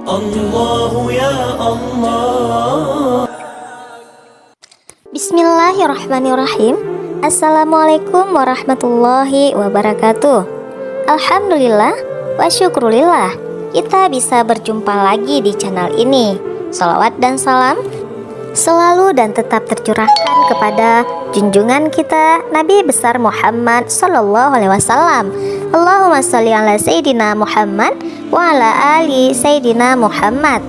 الله يا الله. Bismillahirrahmanirrahim. Assalamualaikum warahmatullahi wabarakatuh. Alhamdulillah wa syukrulillah, kita bisa berjumpa lagi di channel ini. Salawat dan salam selalu dan tetap tercurahkan kepada junjungan kita Nabi besar Muhammad sallallahu alaihi wasallam. Allahumma sholli ala Sayyidina Muhammad wa ala ali Sayyidina Muhammad.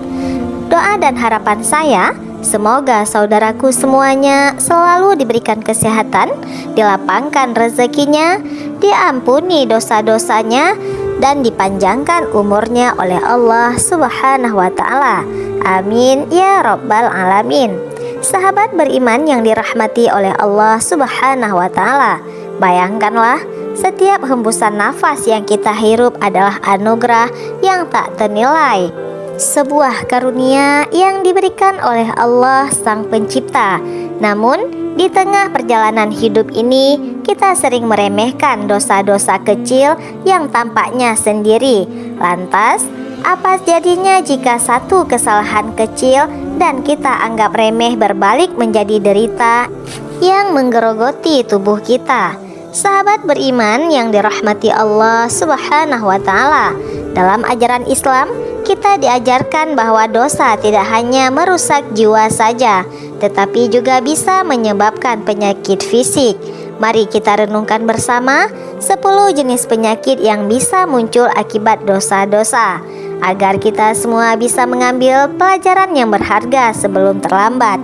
Doa dan harapan saya, semoga saudaraku semuanya selalu diberikan kesehatan, dilapangkan rezekinya, diampuni dosa-dosanya, dan dipanjangkan umurnya oleh Allah Subhanahu wa Ta'ala. Amin ya Rabbal Alamin. Sahabat beriman yang dirahmati oleh Allah Subhanahu wa Ta'ala, bayangkanlah, setiap hembusan nafas yang kita hirup adalah anugerah yang tak ternilai, sebuah karunia yang diberikan oleh Allah Sang Pencipta. Namun di tengah perjalanan hidup ini, kita sering meremehkan dosa-dosa kecil yang tampaknya sendiri. Lantas, apa jadinya jika satu kesalahan kecil dan kita anggap remeh berbalik menjadi derita yang menggerogoti tubuh kita? Sahabat beriman yang dirahmati Allah Subhanahu wa Ta'ala, dalam ajaran Islam kita diajarkan bahwa dosa tidak hanya merusak jiwa saja, tetapi juga bisa menyebabkan penyakit fisik. Mari kita renungkan bersama 10 jenis penyakit yang bisa muncul akibat dosa-dosa, agar kita semua bisa mengambil pelajaran yang berharga sebelum terlambat.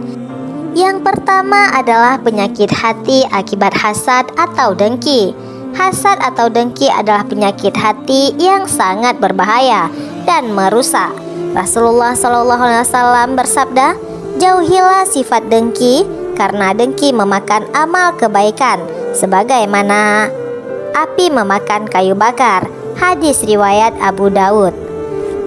Yang pertama adalah penyakit hati akibat hasad atau dengki. Hasad atau dengki adalah penyakit hati yang sangat berbahaya dan merusak. Rasulullah SAW bersabda, jauhilah sifat dengki, karena dengki memakan amal kebaikan sebagaimana api memakan kayu bakar. Hadis riwayat Abu Daud.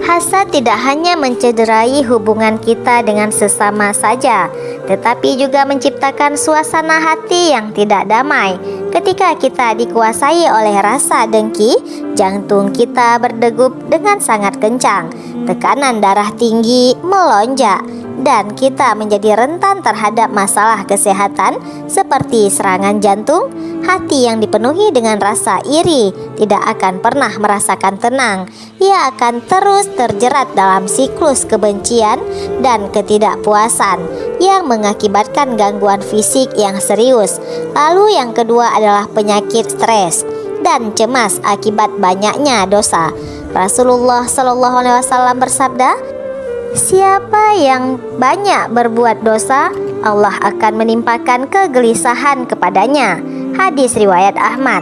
Hasad tidak hanya mencederai hubungan kita dengan sesama saja, tetapi juga menciptakan suasana hati yang tidak damai. Ketika kita dikuasai oleh rasa dengki, jantung kita berdegup dengan sangat kencang, tekanan darah tinggi melonjak, dan kita menjadi rentan terhadap masalah kesehatan seperti serangan jantung. Hati yang dipenuhi dengan rasa iri tidak akan pernah merasakan tenang. Ia akan terus terjerat dalam siklus kebencian dan ketidakpuasan yang mengakibatkan gangguan fisik yang serius. Lalu yang kedua adalah penyakit stres dan cemas akibat banyaknya dosa. Rasulullah SAW bersabda, siapa yang banyak berbuat dosa, Allah akan menimpakan kegelisahan kepadanya. Hadis riwayat Ahmad.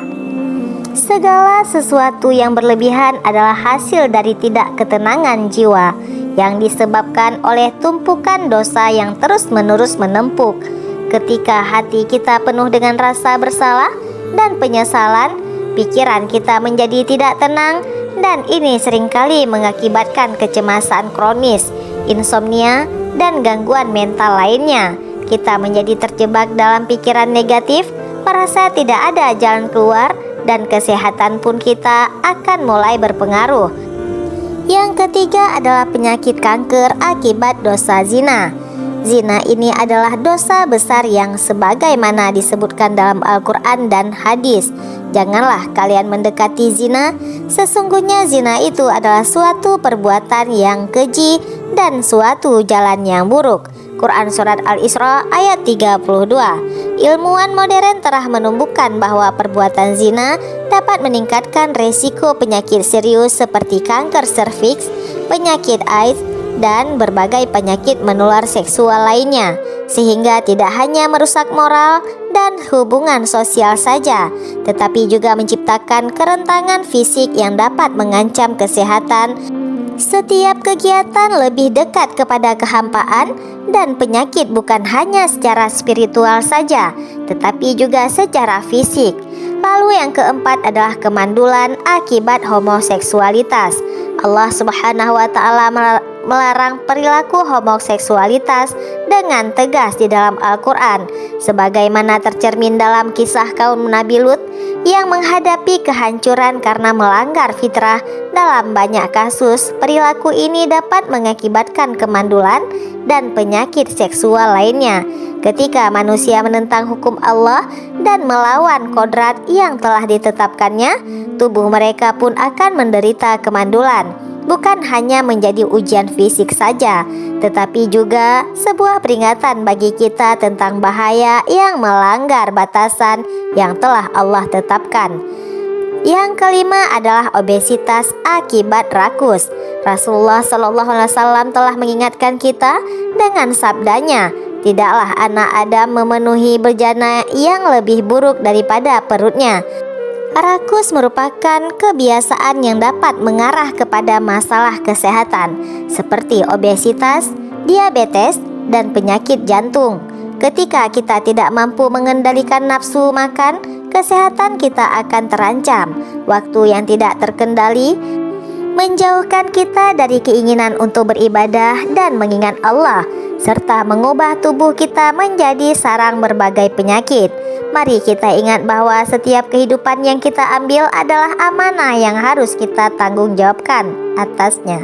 Segala sesuatu yang berlebihan adalah hasil dari tidak ketenangan jiwa yang disebabkan oleh tumpukan dosa yang terus-menerus menempuk. Ketika hati kita penuh dengan rasa bersalah dan penyesalan, pikiran kita menjadi tidak tenang, dan ini seringkali mengakibatkan kecemasan kronis, insomnia, dan gangguan mental lainnya. Kita menjadi terjebak dalam pikiran negatif, merasa tidak ada jalan keluar, dan kesehatan pun kita akan mulai berpengaruh. Yang ketiga adalah penyakit kanker akibat dosa zina. Zina ini adalah dosa besar yang sebagaimana disebutkan dalam Al-Quran dan hadis. Janganlah kalian mendekati zina, sesungguhnya zina itu adalah suatu perbuatan yang keji dan suatu jalan yang buruk. Quran Surat Al-Isra ayat 32. Ilmuwan modern telah menumbuhkan bahwa perbuatan zina dapat meningkatkan resiko penyakit serius seperti kanker serviks, penyakit AIDS, dan berbagai penyakit menular seksual lainnya, sehingga tidak hanya merusak moral dan hubungan sosial saja, tetapi juga menciptakan kerentanan fisik yang dapat mengancam kesehatan. Setiap kegiatan lebih dekat kepada kehampaan dan penyakit bukan hanya secara spiritual saja, tetapi juga secara fisik. Lalu yang keempat adalah kemandulan akibat homoseksualitas. Allah Subhanahu wa Ta'ala melarang perilaku homoseksualitas dengan tegas di dalam Al-Quran, sebagaimana tercermin dalam kisah kaum Nabi Lut yang menghadapi kehancuran karena melanggar fitrah. Dalam banyak kasus, perilaku ini dapat mengakibatkan kemandulan dan penyakit seksual lainnya. Ketika manusia menentang hukum Allah dan melawan kodrat yang telah ditetapkannya, tubuh mereka pun akan menderita kemandulan. Bukan hanya menjadi ujian fisik saja, tetapi juga sebuah peringatan bagi kita tentang bahaya yang melanggar batasan yang telah Allah tetapkan. Yang kelima adalah obesitas akibat rakus. Rasulullah SAW telah mengingatkan kita dengan sabdanya, "Tidaklah anak Adam memenuhi bejana yang lebih buruk daripada perutnya." Rakus merupakan kebiasaan yang dapat mengarah kepada masalah kesehatan seperti obesitas, diabetes, dan penyakit jantung. Ketika kita tidak mampu mengendalikan nafsu makan, kesehatan kita akan terancam. Waktu yang tidak terkendali menjauhkan kita dari keinginan untuk beribadah dan mengingat Allah, serta mengubah tubuh kita menjadi sarang berbagai penyakit. Mari kita ingat bahwa setiap kehidupan yang kita ambil adalah amanah yang harus kita tanggung jawabkan atasnya.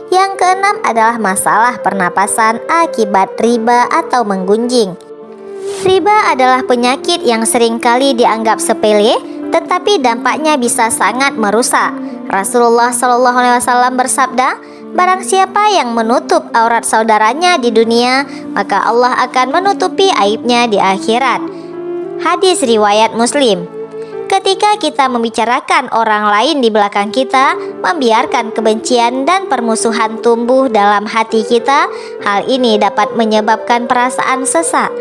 Yang keenam adalah masalah pernapasan akibat riba atau menggunjing. Riba adalah penyakit yang seringkali dianggap sepele, tetapi dampaknya bisa sangat merusak. Rasulullah SAW bersabda, "Barang siapa yang menutup aurat saudaranya di dunia, maka Allah akan menutupi aibnya di akhirat." Hadis riwayat Muslim. Ketika kita membicarakan orang lain di belakang kita, membiarkan kebencian dan permusuhan tumbuh dalam hati kita, hal ini dapat menyebabkan perasaan sesak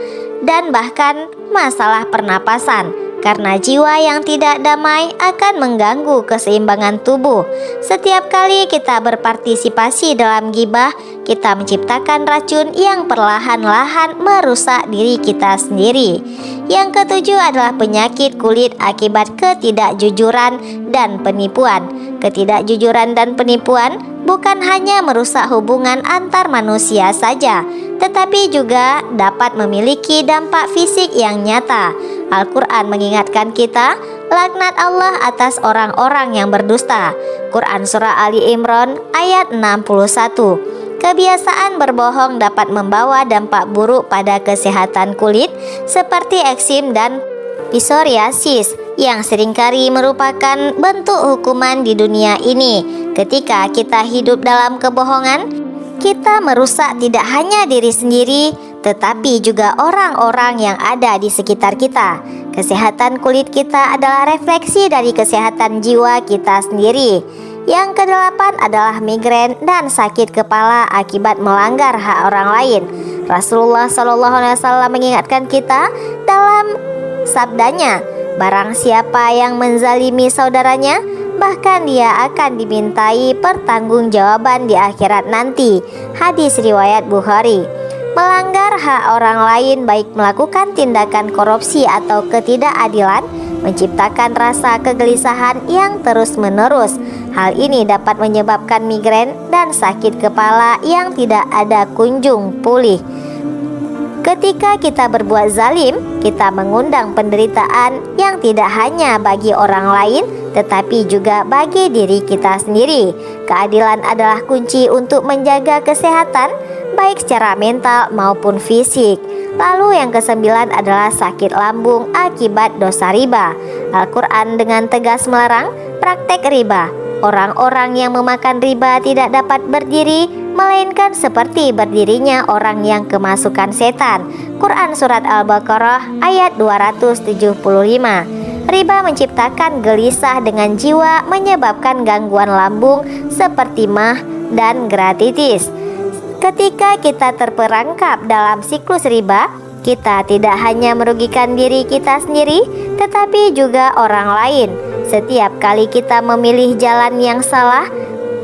dan bahkan masalah pernapasan. Karena jiwa yang tidak damai akan mengganggu keseimbangan tubuh. Setiap kali kita berpartisipasi dalam ghibah, kita menciptakan racun yang perlahan-lahan merusak diri kita sendiri. Yang ketujuh adalah penyakit kulit akibat ketidakjujuran dan penipuan. Ketidakjujuran dan penipuan bukan hanya merusak hubungan antar manusia saja, tetapi juga dapat memiliki dampak fisik yang nyata. Al-Quran mengingatkan kita laknat Allah atas orang-orang yang berdusta. Quran Surah Ali Imran ayat 61. Kebiasaan berbohong dapat membawa dampak buruk pada kesehatan kulit seperti eksim dan psoriasis yang seringkali merupakan bentuk hukuman di dunia ini. Ketika kita hidup dalam kebohongan, kita merusak tidak hanya diri sendiri, tetapi juga orang-orang yang ada di sekitar kita. Kesehatan kulit kita adalah refleksi dari kesehatan jiwa kita sendiri. Yang kedelapan adalah migrain dan sakit kepala akibat melanggar hak orang lain. Rasulullah SAW mengingatkan kita dalam sabdanya, "Barang siapa yang menzalimi saudaranya, bahkan dia akan dimintai pertanggungjawaban di akhirat nanti." Hadis riwayat Bukhari. Melanggar hak orang lain, baik melakukan tindakan korupsi atau ketidakadilan, menciptakan rasa kegelisahan yang terus-menerus. Hal ini dapat menyebabkan migrain dan sakit kepala yang tidak ada kunjung pulih. Ketika kita berbuat zalim, kita mengundang penderitaan yang tidak hanya bagi orang lain, tetapi juga bagi diri kita sendiri. Keadilan adalah kunci untuk menjaga kesehatan, baik secara mental maupun fisik. Lalu yang kesembilan adalah sakit lambung akibat dosa riba. Al-Quran dengan tegas melarang praktek riba. Orang-orang yang memakan riba tidak dapat berdiri, melainkan seperti berdirinya orang yang kemasukan setan. Quran Surat Al-Baqarah ayat 275. Riba menciptakan gelisah dengan jiwa, menyebabkan gangguan lambung seperti mah dan gratitis. Ketika kita terperangkap dalam siklus riba, kita tidak hanya merugikan diri kita sendiri, tetapi juga orang lain. Setiap kali kita memilih jalan yang salah,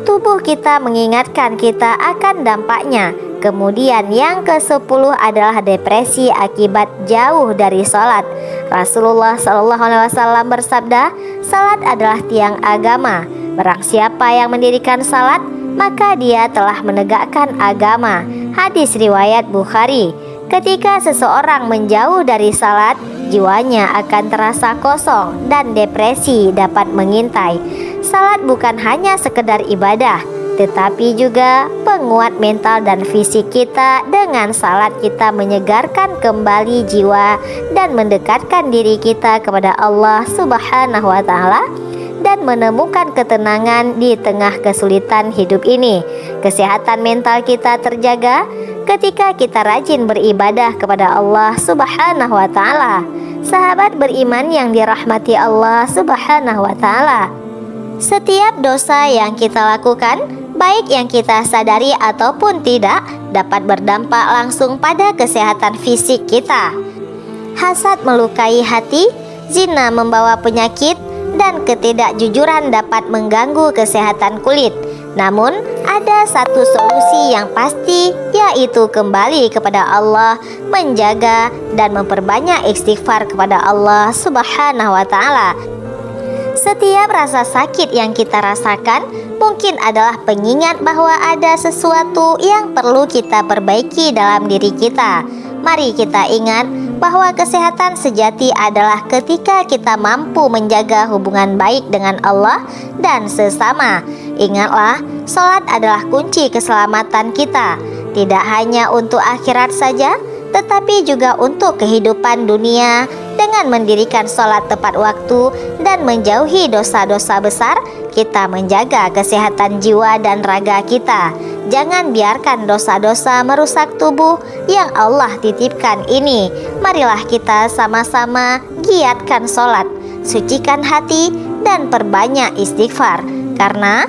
tubuh kita mengingatkan kita akan dampaknya. Kemudian yang ke-10 adalah depresi akibat jauh dari sholat. Rasulullah SAW bersabda, "Salat adalah tiang agama. Barang siapa yang mendirikan salat, maka dia telah menegakkan agama. Hadis riwayat Bukhari. Ketika seseorang menjauh dari salat, jiwanya akan terasa kosong dan depresi dapat mengintai. Salat bukan hanya sekedar ibadah, tetapi juga penguat mental dan fisik kita. Dengan salat kita menyegarkan kembali jiwa dan mendekatkan diri kita kepada Allah Subhanahu wa Ta'ala dan menemukan ketenangan di tengah kesulitan hidup ini. Kesehatan mental kita terjaga ketika kita rajin beribadah kepada Allah Subhanahu wa Ta'ala. Sahabat beriman yang dirahmati Allah Subhanahu wa Ta'ala, setiap dosa yang kita lakukan, baik yang kita sadari ataupun tidak, dapat berdampak langsung pada kesehatan fisik kita. Hasad melukai hati, zina membawa penyakit, dan ketidakjujuran dapat mengganggu kesehatan kulit. Namun, ada satu solusi yang pasti, yaitu kembali kepada Allah, menjaga dan memperbanyak istighfar kepada Allah Subhanahu wa Ta'ala. Setiap rasa sakit yang kita rasakan mungkin adalah pengingat bahwa ada sesuatu yang perlu kita perbaiki dalam diri kita. Mari kita ingat bahwa kesehatan sejati adalah ketika kita mampu menjaga hubungan baik dengan Allah dan sesama. Ingatlah, sholat adalah kunci keselamatan kita, tidak hanya untuk akhirat saja, tetapi juga untuk kehidupan dunia. Dengan mendirikan sholat tepat waktu dan menjauhi dosa-dosa besar, kita menjaga kesehatan jiwa dan raga kita. Jangan biarkan dosa-dosa merusak tubuh yang Allah titipkan ini. Marilah kita sama-sama giatkan sholat, sucikan hati, dan perbanyak istighfar. Karena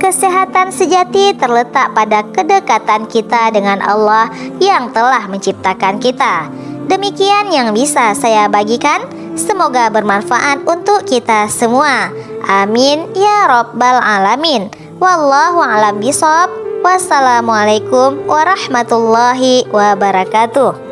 kesehatan sejati terletak pada kedekatan kita dengan Allah yang telah menciptakan kita. Demikian yang bisa saya bagikan. Semoga bermanfaat untuk kita semua. Amin ya rabbal alamin. Wallahu a'lam bishawab. Wassalamualaikum warahmatullahi wabarakatuh.